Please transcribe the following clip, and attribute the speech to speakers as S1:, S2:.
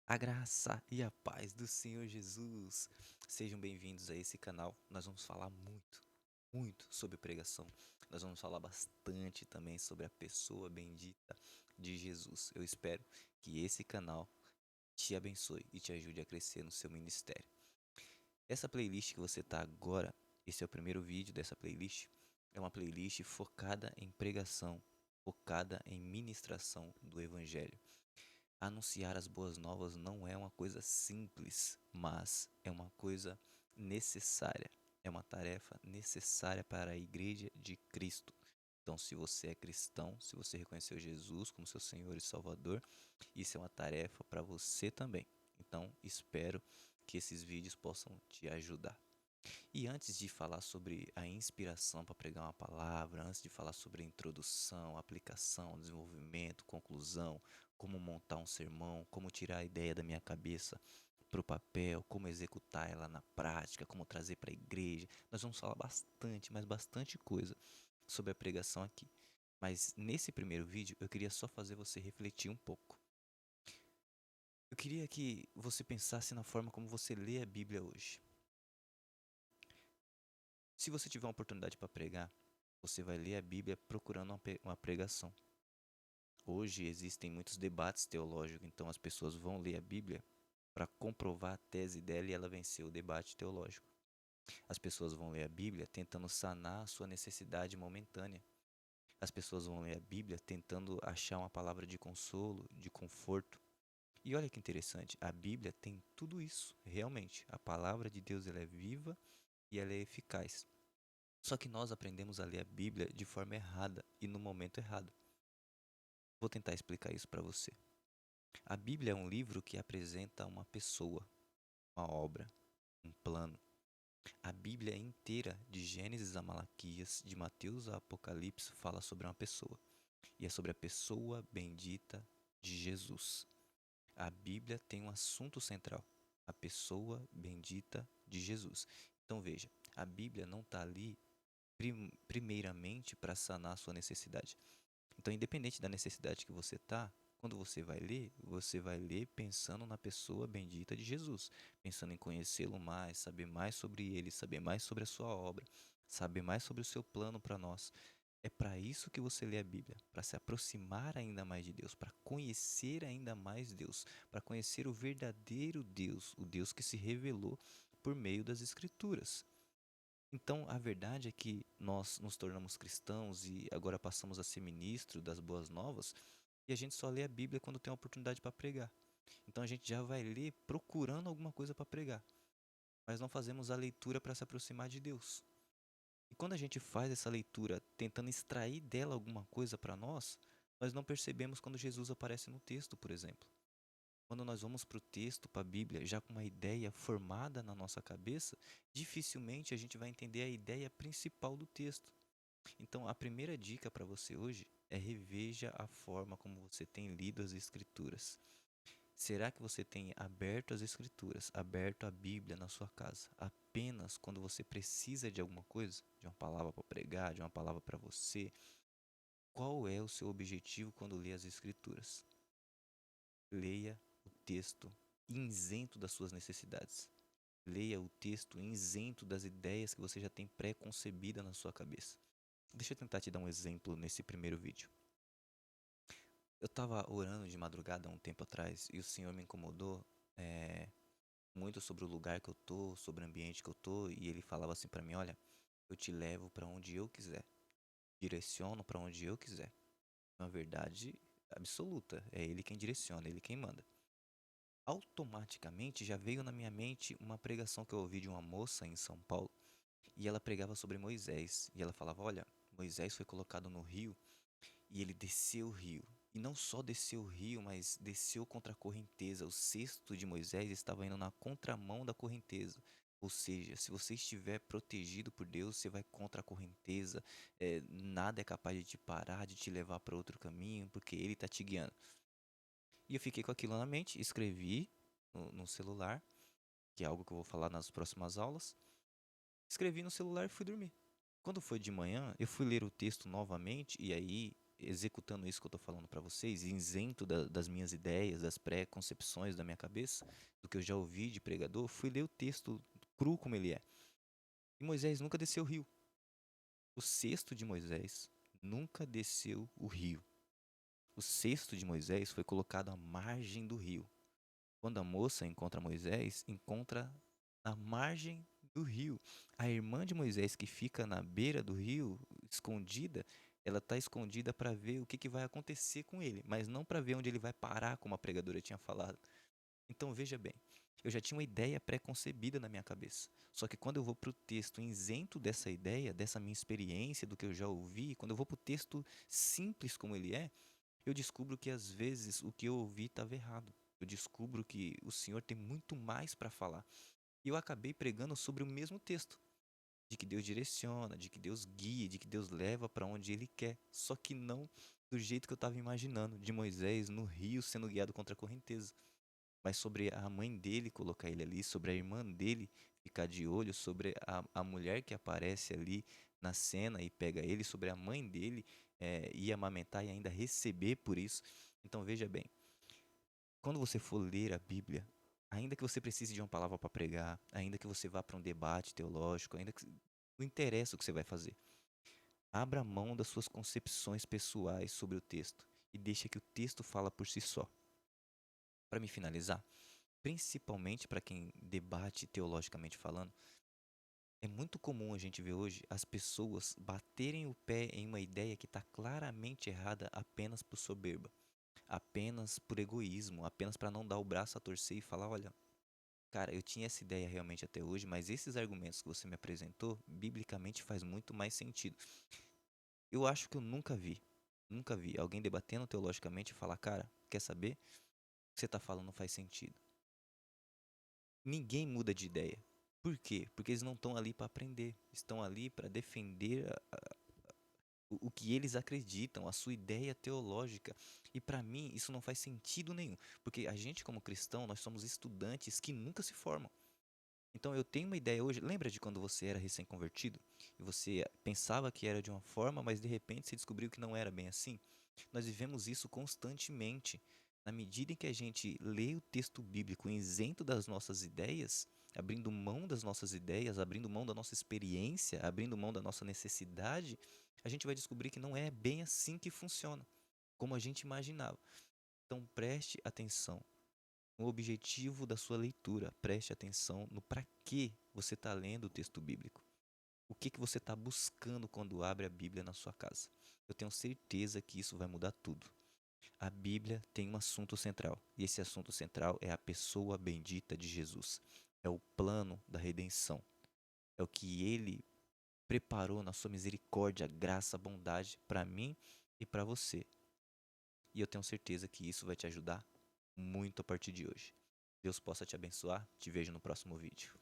S1: A graça e a paz do Senhor Jesus. Sejam bem-vindos a esse canal. Nós vamos falar muito sobre pregação. Nós vamos falar bastante também sobre a pessoa bendita de Jesus. Eu espero que esse canal te abençoe e te ajude a crescer no seu ministério. Essa playlist que você está agora, esse é o primeiro vídeo dessa playlist, é uma playlist focada em pregação, focada em ministração do Evangelho. Anunciar as boas novas não é uma coisa simples, mas é uma coisa necessária. É uma tarefa necessária para a Igreja de Cristo. Então, se você é cristão, se você reconheceu Jesus como seu Senhor e Salvador, isso é uma tarefa para você também. Então, espero que esses vídeos possam te ajudar. E antes de falar sobre a inspiração para pregar uma palavra, antes de falar sobre a introdução, aplicação, desenvolvimento, conclusão, como montar um sermão, como tirar a ideia da minha cabeça para o papel, como executar ela na prática, como trazer para a igreja, nós vamos falar bastante, mas bastante coisa sobre a pregação aqui. Mas nesse primeiro vídeo eu queria só fazer você refletir um pouco. Eu queria que você pensasse na forma como você lê a Bíblia hoje. Se você tiver uma oportunidade para pregar, você vai ler a Bíblia procurando uma pregação. Hoje existem muitos debates teológicos, então as pessoas vão ler a Bíblia para comprovar a tese dela e ela vencer o debate teológico. As pessoas vão ler a Bíblia tentando sanar a sua necessidade momentânea. As pessoas vão ler a Bíblia tentando achar uma palavra de consolo, de conforto. E olha que interessante, a Bíblia tem tudo isso, realmente. A palavra de Deus ela é viva e ela é eficaz. Só que nós aprendemos a ler a Bíblia de forma errada e no momento errado. Vou tentar explicar isso para você. A Bíblia é um livro que apresenta uma pessoa, uma obra, um plano. A Bíblia inteira, de Gênesis a Malaquias, de Mateus a Apocalipse, fala sobre uma pessoa. E é sobre a pessoa bendita de Jesus. A Bíblia tem um assunto central, a pessoa bendita de Jesus. Então veja, a Bíblia não está ali primeiramente para sanar a sua necessidade. Então, independente da necessidade que você tá, quando você vai ler pensando na pessoa bendita de Jesus, pensando em conhecê-lo mais, saber mais sobre ele, saber mais sobre a sua obra, saber mais sobre o seu plano para nós. É para isso que você lê a Bíblia, para se aproximar ainda mais de Deus, para conhecer ainda mais Deus, para conhecer o verdadeiro Deus, o Deus que se revelou por meio das Escrituras. Então, a verdade é que nós nos tornamos cristãos e agora passamos a ser ministro das boas novas, e a gente só lê a Bíblia quando tem a oportunidade para pregar. Então a gente já vai ler procurando alguma coisa para pregar, mas não fazemos a leitura para se aproximar de Deus. E quando a gente faz essa leitura tentando extrair dela alguma coisa para nós não percebemos quando Jesus aparece no texto, por exemplo. Quando nós vamos para o texto, para a Bíblia, já com uma ideia formada na nossa cabeça, dificilmente a gente vai entender a ideia principal do texto. Então, a primeira dica para você hoje é reveja a forma como você tem lido as Escrituras. Será que você tem aberto as Escrituras, aberto a Bíblia na sua casa, apenas quando você precisa de alguma coisa? De uma palavra para pregar, de uma palavra para você? Qual é o seu objetivo quando lê as Escrituras? Leia o texto isento das suas necessidades. Leia o texto isento das ideias que você já tem pré-concebida na sua cabeça. Deixa eu tentar te dar um exemplo nesse primeiro vídeo. Eu estava orando de madrugada há um tempo atrás e o Senhor me incomodou muito sobre o lugar que eu tô, sobre o ambiente que eu tô, e ele falava assim para mim, olha, eu te levo para onde eu quiser, direciono para onde eu quiser. É uma verdade absoluta, é ele quem direciona, é ele quem manda. Automaticamente já veio na minha mente uma pregação que eu ouvi de uma moça em São Paulo, e ela pregava sobre Moisés, e ela falava, olha, Moisés foi colocado no rio e ele desceu o rio. E não só desceu o rio, mas desceu contra a correnteza. O cesto de Moisés estava indo na contramão da correnteza. Ou seja, se você estiver protegido por Deus, você vai contra a correnteza. Nada é capaz de te parar, de te levar para outro caminho, porque Ele está te guiando. E eu fiquei com aquilo na mente, escrevi no celular, que é algo que eu vou falar nas próximas aulas. Escrevi no celular e fui dormir. Quando foi de manhã, eu fui ler o texto novamente e aí executando isso que eu estou falando para vocês, isento das minhas ideias, das pré-concepções da minha cabeça, do que eu já ouvi de pregador, fui ler o texto cru como ele é. E Moisés nunca desceu o rio. O cesto de Moisés nunca desceu o rio. O cesto de Moisés foi colocado à margem do rio. Quando a moça encontra Moisés, encontra na margem do rio. A irmã de Moisés, que fica na beira do rio, escondida, ela está escondida para ver o que vai acontecer com ele, mas não para ver onde ele vai parar, como a pregadora tinha falado. Então veja bem, eu já tinha uma ideia pré-concebida na minha cabeça. Só que quando eu vou para o texto isento dessa ideia, dessa minha experiência, do que eu já ouvi, quando eu vou para o texto simples como ele é, eu descubro que às vezes o que eu ouvi estava errado. Eu descubro que o Senhor tem muito mais para falar. E eu acabei pregando sobre o mesmo texto, de que Deus direciona, de que Deus guia, de que Deus leva para onde Ele quer. Só que não do jeito que eu estava imaginando, de Moisés no rio sendo guiado contra a correnteza. Mas sobre a mãe dele colocar ele ali, sobre a irmã dele ficar de olho, sobre a mulher que aparece ali na cena e pega ele, sobre a mãe dele ir amamentar e ainda receber por isso. Então veja bem, quando você for ler a Bíblia, ainda que você precise de uma palavra para pregar, ainda que você vá para um debate teológico, ainda que não interessa o que você vai fazer. Abra mão das suas concepções pessoais sobre o texto e deixa que o texto fala por si só. Para me finalizar, principalmente para quem debate teologicamente falando, é muito comum a gente ver hoje as pessoas baterem o pé em uma ideia que está claramente errada apenas por soberba, apenas por egoísmo, apenas para não dar o braço a torcer e falar, olha, cara, eu tinha essa ideia realmente até hoje, mas esses argumentos que você me apresentou, biblicamente faz muito mais sentido. Eu acho que eu nunca vi alguém debatendo teologicamente e falar, cara, quer saber? O que você está falando não faz sentido. Ninguém muda de ideia. Por quê? Porque eles não estão ali para aprender, estão ali para defender o que eles acreditam, a sua ideia teológica. E para mim isso não faz sentido nenhum, porque a gente como cristão, nós somos estudantes que nunca se formam. Então eu tenho uma ideia hoje, lembra de quando você era recém-convertido e você pensava que era de uma forma, mas de repente você descobriu que não era bem assim? Nós vivemos isso constantemente. Na medida em que a gente lê o texto bíblico isento das nossas ideias, abrindo mão das nossas ideias, abrindo mão da nossa experiência, abrindo mão da nossa necessidade, a gente vai descobrir que não é bem assim que funciona, como a gente imaginava. Então preste atenção no objetivo da sua leitura, preste atenção no para que você está lendo o texto bíblico. O que você está buscando quando abre a Bíblia na sua casa? Eu tenho certeza que isso vai mudar tudo. A Bíblia tem um assunto central, e esse assunto central é a pessoa bendita de Jesus. É o plano da redenção. É o que ele preparou na sua misericórdia, graça, bondade para mim e para você. E eu tenho certeza que isso vai te ajudar muito a partir de hoje. Deus possa te abençoar. Te vejo no próximo vídeo.